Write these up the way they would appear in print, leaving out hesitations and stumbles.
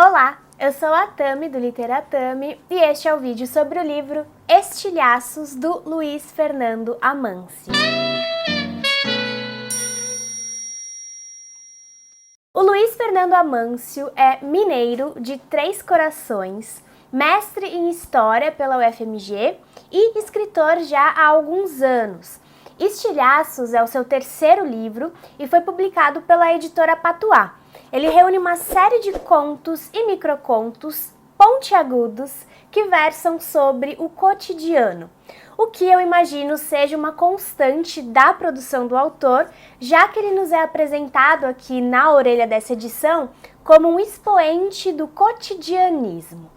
Olá, eu sou a Tami do Literatami e este é o vídeo sobre o livro Estilhaços do Luiz Fernando Amâncio. O Luiz Fernando Amâncio é mineiro de Três Corações, mestre em História pela UFMG e escritor já há alguns anos. Estilhaços é o seu terceiro livro e foi publicado pela editora Patuá. Ele reúne uma série de contos e microcontos pontiagudos que versam sobre o cotidiano, o que eu imagino seja uma constante da produção do autor, já que ele nos é apresentado aqui na orelha dessa edição como um expoente do cotidianismo.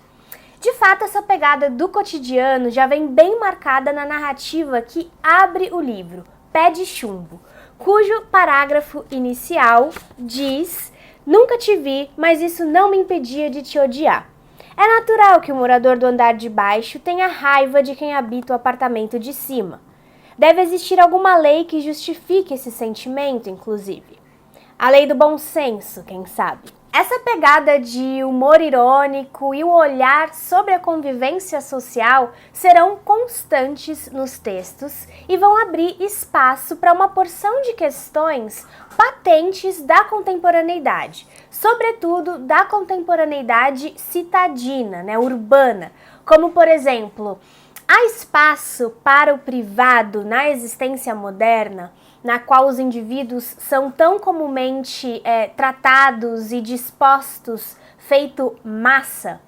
De fato, essa pegada do cotidiano já vem bem marcada na narrativa que abre o livro, Pé de Chumbo, cujo parágrafo inicial diz: "Nunca te vi, mas isso não me impedia de te odiar. É natural que o morador do andar de baixo tenha raiva de quem habita o apartamento de cima. Deve existir alguma lei que justifique esse sentimento, inclusive. A lei do bom senso, quem sabe?" Essa pegada de humor irônico e o olhar sobre a convivência social serão constantes nos textos e vão abrir espaço para uma porção de questões patentes da contemporaneidade, sobretudo da contemporaneidade citadina, urbana, como, por exemplo, há espaço para o privado na existência moderna, na qual os indivíduos são tão comumente tratados e dispostos, feito massa.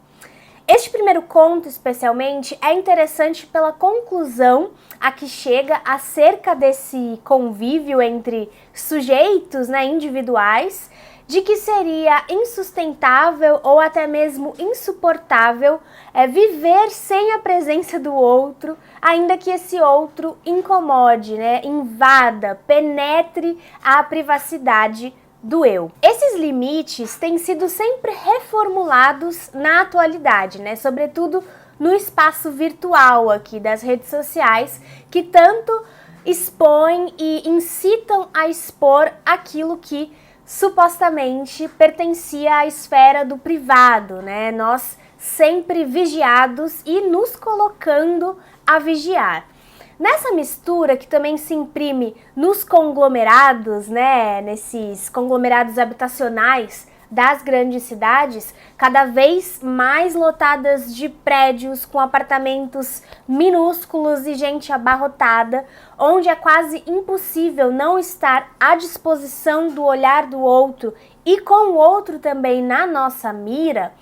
Este primeiro conto, especialmente, é interessante pela conclusão a que chega acerca desse convívio entre sujeitos individuais, de que seria insustentável ou até mesmo insuportável viver sem a presença do outro, ainda que esse outro incomode, invada, penetre a privacidade do eu. Esses limites têm sido sempre reformulados na atualidade, sobretudo no espaço virtual aqui das redes sociais, que tanto expõem e incitam a expor aquilo que supostamente pertencia à esfera do privado, Nós sempre vigiados e nos colocando a vigiar. Nessa mistura que também se imprime nos conglomerados, nesses conglomerados habitacionais das grandes cidades, cada vez mais lotadas de prédios com apartamentos minúsculos e gente abarrotada, onde é quase impossível não estar à disposição do olhar do outro e com o outro também na nossa mira.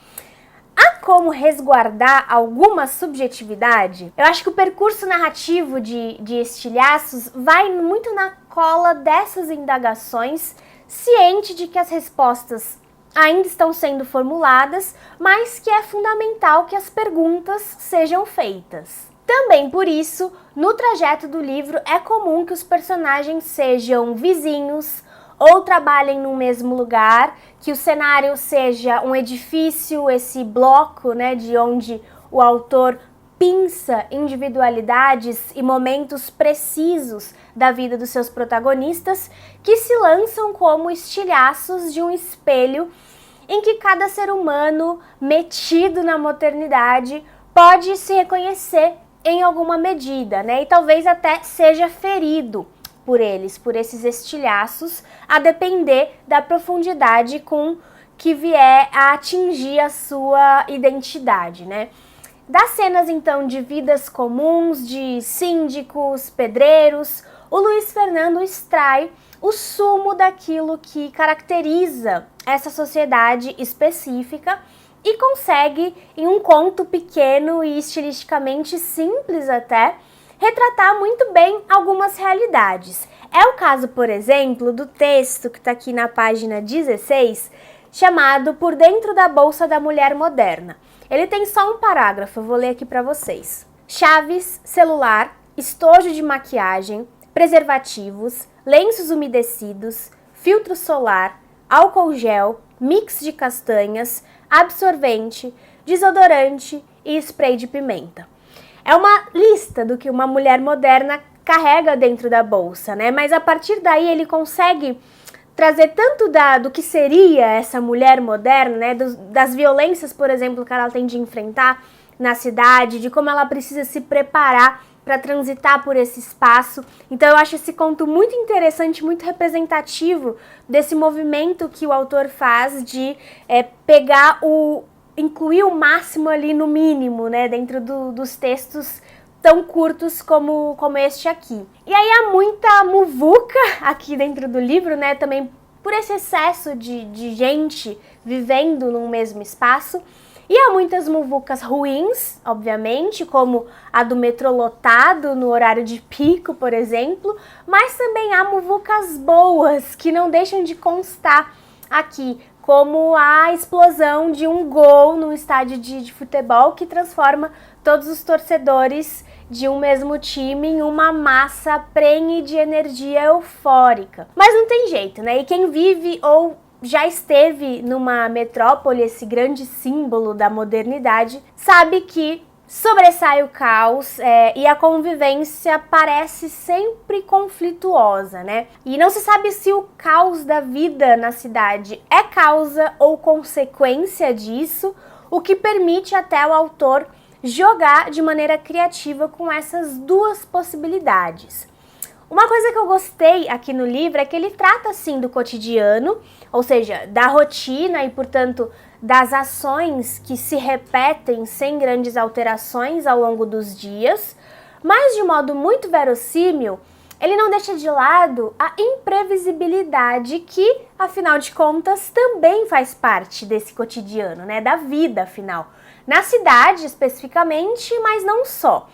Há como resguardar alguma subjetividade? Eu acho que o percurso narrativo de Estilhaços vai muito na cola dessas indagações, ciente de que as respostas ainda estão sendo formuladas, mas que é fundamental que as perguntas sejam feitas. Também por isso, no trajeto do livro é comum que os personagens sejam vizinhos ou trabalhem no mesmo lugar, que o cenário seja um edifício, esse bloco, de onde o autor pinça individualidades e momentos precisos da vida dos seus protagonistas, que se lançam como estilhaços de um espelho em que cada ser humano metido na modernidade pode se reconhecer em alguma medida, e talvez até seja ferido por eles, por esses estilhaços, a depender da profundidade com que vier a atingir a sua identidade, Das cenas, então, de vidas comuns, de síndicos, pedreiros, o Luiz Fernando extrai o sumo daquilo que caracteriza essa sociedade específica e consegue, em um conto pequeno e estilisticamente simples até, retratar muito bem algumas realidades. É o caso, por exemplo, do texto que está aqui na página 16, chamado Por Dentro da Bolsa da Mulher Moderna. Ele tem só um parágrafo, eu vou ler aqui para vocês. Chaves, celular, estojo de maquiagem, preservativos, lenços umedecidos, filtro solar, álcool gel, mix de castanhas, absorvente, desodorante e spray de pimenta. É uma lista do que uma mulher moderna carrega dentro da bolsa, Mas a partir daí ele consegue trazer tanto do que seria essa mulher moderna, né, das violências, por exemplo, que ela tem de enfrentar na cidade, de como ela precisa se preparar para transitar por esse espaço. Então eu acho esse conto muito interessante, muito representativo desse movimento que o autor faz de incluir o máximo ali no mínimo, né, dentro dos textos tão curtos como este aqui. E aí há muita muvuca aqui dentro do livro, né, também por esse excesso de gente vivendo num mesmo espaço. E há muitas muvucas ruins, obviamente, como a do metrô lotado no horário de pico, por exemplo, mas também há muvucas boas que não deixam de constar aqui, como a explosão de um gol num estádio de futebol que transforma todos os torcedores de um mesmo time em uma massa prenhe de energia eufórica. Mas não tem jeito, né? E quem vive ou já esteve numa metrópole, esse grande símbolo da modernidade, sabe que sobressai o caos e a convivência parece sempre conflituosa, né? E não se sabe se o caos da vida na cidade é causa ou consequência disso, o que permite até o autor jogar de maneira criativa com essas duas possibilidades. Uma coisa que eu gostei aqui no livro é que ele trata, sim, do cotidiano, ou seja, da rotina e, portanto, das ações que se repetem sem grandes alterações ao longo dos dias, mas de modo muito verossímil, ele não deixa de lado a imprevisibilidade que, afinal de contas, também faz parte desse cotidiano, né, da vida, afinal. Na cidade, especificamente, mas não só.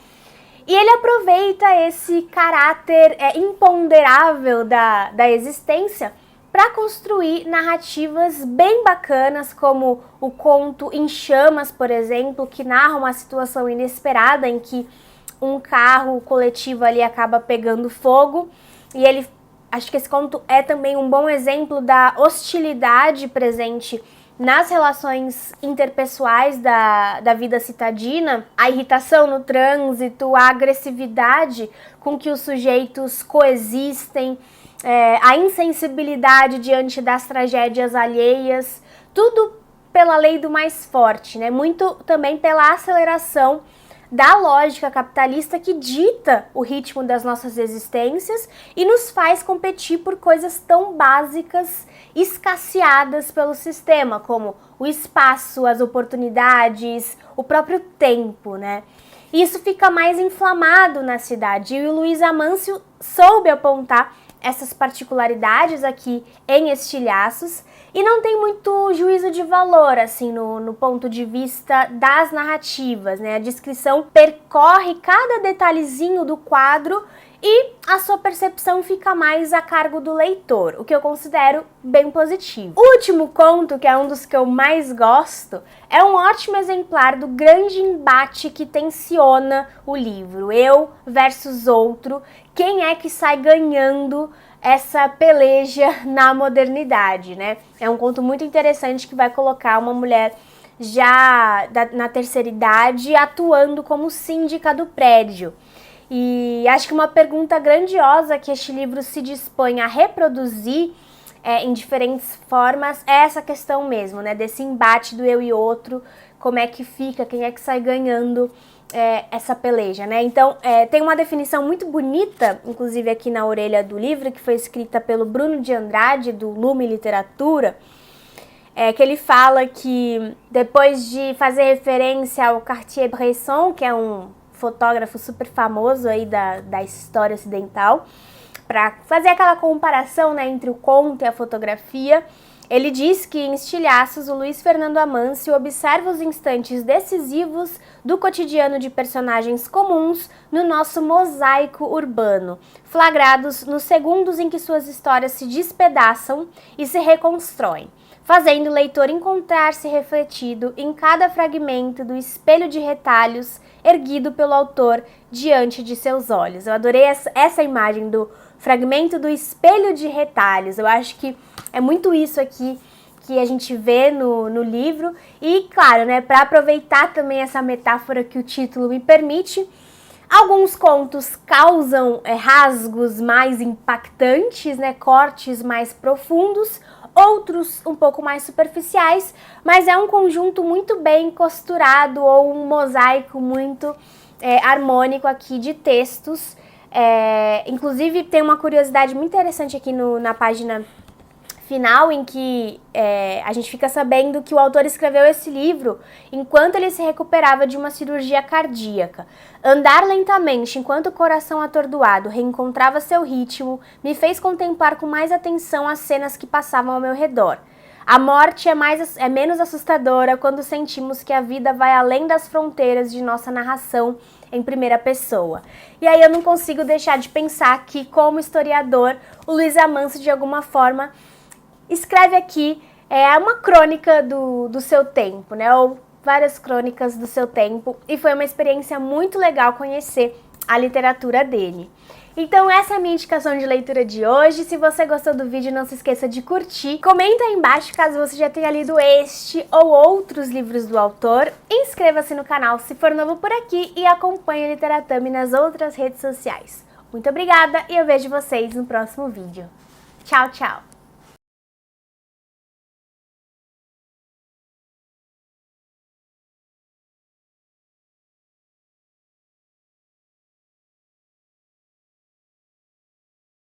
E ele aproveita esse caráter imponderável da existência para construir narrativas bem bacanas, como o conto Em Chamas, por exemplo, que narra uma situação inesperada em que um carro coletivo ali acaba pegando fogo. E acho que esse conto é também um bom exemplo da hostilidade presente nas relações interpessoais da vida citadina, a irritação no trânsito, a agressividade com que os sujeitos coexistem, a insensibilidade diante das tragédias alheias, tudo pela lei do mais forte, né? Muito também pela aceleração da lógica capitalista que dita o ritmo das nossas existências e nos faz competir por coisas tão básicas, escasseadas pelo sistema, como o espaço, as oportunidades, o próprio tempo, né? Isso fica mais inflamado na cidade e o Luiz Amâncio soube apontar essas particularidades aqui em Estilhaços e não tem muito juízo de valor, assim, no ponto de vista das narrativas, né? A descrição percorre cada detalhezinho do quadro e a sua percepção fica mais a cargo do leitor, o que eu considero bem positivo. O último conto, que é um dos que eu mais gosto, é um ótimo exemplar do grande embate que tensiona o livro, eu versus outro, quem é que sai ganhando essa peleja na modernidade, né? É um conto muito interessante que vai colocar uma mulher já na terceira idade atuando como síndica do prédio. E acho que uma pergunta grandiosa que este livro se dispõe a reproduzir em diferentes formas é essa questão mesmo, né? Desse embate do eu e outro, como é que fica, quem é que sai ganhando essa peleja, né? Então, tem uma definição muito bonita, inclusive aqui na orelha do livro, que foi escrita pelo Bruno de Andrade, do Lume Literatura, que ele fala que depois de fazer referência ao Cartier-Bresson, que é um fotógrafo super famoso aí da história ocidental, para fazer aquela comparação, né, entre o conto e a fotografia, ele diz que em Estilhaços o Luiz Fernando Amâncio observa os instantes decisivos do cotidiano de personagens comuns no nosso mosaico urbano, flagrados nos segundos em que suas histórias se despedaçam e se reconstroem, fazendo o leitor encontrar-se refletido em cada fragmento do espelho de retalhos erguido pelo autor diante de seus olhos. Eu adorei essa imagem do fragmento do espelho de retalhos. Eu acho que é muito isso aqui que a gente vê no livro. E, claro, né, para aproveitar também essa metáfora que o título me permite, Alguns contos causam rasgos mais impactantes, né, cortes mais profundos, outros um pouco mais superficiais, mas é um conjunto muito bem costurado ou um mosaico muito harmônico aqui de textos. Inclusive tem uma curiosidade muito interessante aqui na página final, em que a gente fica sabendo que o autor escreveu esse livro enquanto ele se recuperava de uma cirurgia cardíaca. Andar lentamente enquanto o coração atordoado reencontrava seu ritmo me fez contemplar com mais atenção as cenas que passavam ao meu redor. A morte é menos assustadora quando sentimos que a vida vai além das fronteiras de nossa narração em primeira pessoa. E aí eu não consigo deixar de pensar que, como historiador, o Luiz Amâncio, de alguma forma, escreve aqui uma crônica do seu tempo, né? Ou várias crônicas do seu tempo. E foi uma experiência muito legal conhecer a literatura dele. Então essa é a minha indicação de leitura de hoje. Se você gostou do vídeo, não se esqueça de curtir. Comenta aí embaixo caso você já tenha lido este ou outros livros do autor. Inscreva-se no canal se for novo por aqui e acompanhe a Literatame nas outras redes sociais. Muito obrigada e eu vejo vocês no próximo vídeo. Tchau, tchau!